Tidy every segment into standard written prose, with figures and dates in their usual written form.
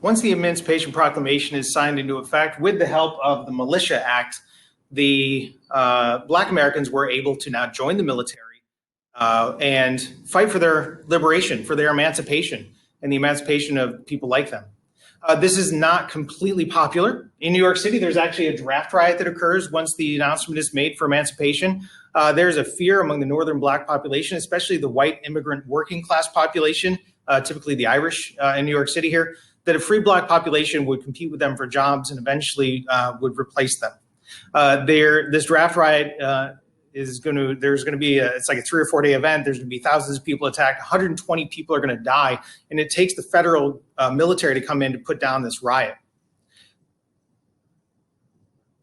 Once the Emancipation Proclamation is signed into effect, with the help of the Militia Act, the Black Americans were able to now join the military and fight for their liberation, for their emancipation, and the emancipation of people like them. This is not completely popular. In New York City, there's actually a draft riot that occurs once the announcement is made for emancipation. There's a fear among the northern Black population, especially the white immigrant working class population, typically the Irish in New York City here, that a free Black population would compete with them for jobs and eventually would replace them. This draft riot there's going to be it's like a 3 or 4 day event. There's going to be thousands of people attacked. 120 people are going to die, and it takes the federal military to come in to put down this riot.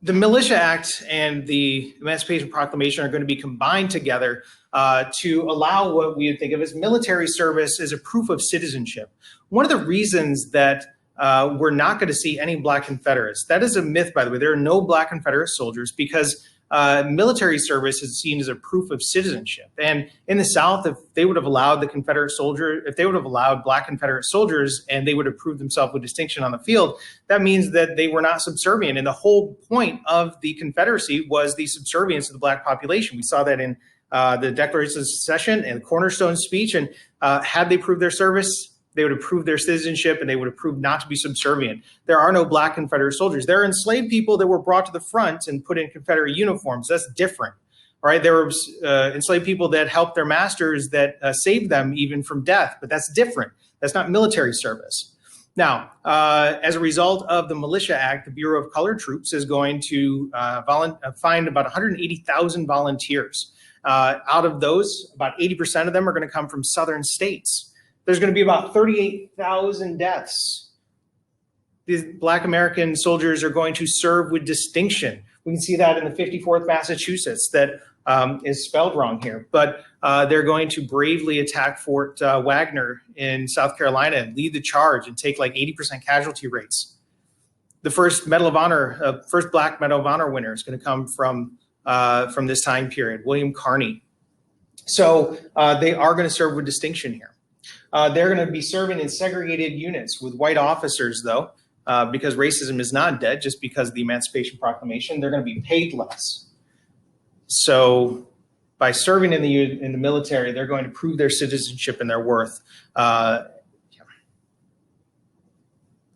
The Militia Act and the Emancipation Proclamation are going to be combined together to allow what we would think of as military service as a proof of citizenship. One of the reasons that we're not going to see any Black Confederates, that is a myth, by the way. There are no Black Confederate soldiers because military service is seen as a proof of citizenship. And in the South, if they would have allowed the Confederate soldier, if they would have allowed Black Confederate soldiers and they would have proved themselves with distinction on the field, that means that they were not subservient. And the whole point of the Confederacy was the subservience of the Black population. We saw that in the Declaration of Secession and the Cornerstone speech. And had they proved their service, they would have proved their citizenship and they would have proved not to be subservient. There are no Black Confederate soldiers. There are enslaved people that were brought to the front and put in Confederate uniforms. That's different, right? There were enslaved people that helped their masters that saved them even from death, but that's different. That's not military service. Now, as a result of the Militia Act, the Bureau of Colored Troops is going to find about 180,000 volunteers. Out of those, about 80% of them are going to come from southern states. There's going to be about 38,000 deaths. These Black American soldiers are going to serve with distinction. We can see that in the 54th Massachusetts, that is spelled wrong here, but they're going to bravely attack Fort Wagner in South Carolina and lead the charge and take like 80% casualty rates. The first Medal of Honor, first Black Medal of Honor winner is going to come from this time period, William Carney. So they are going to serve with distinction here. They're going to be serving in segregated units with white officers, though, because racism is not dead just because of the Emancipation Proclamation. They're going to be paid less. So by serving in the military, they're going to prove their citizenship and their worth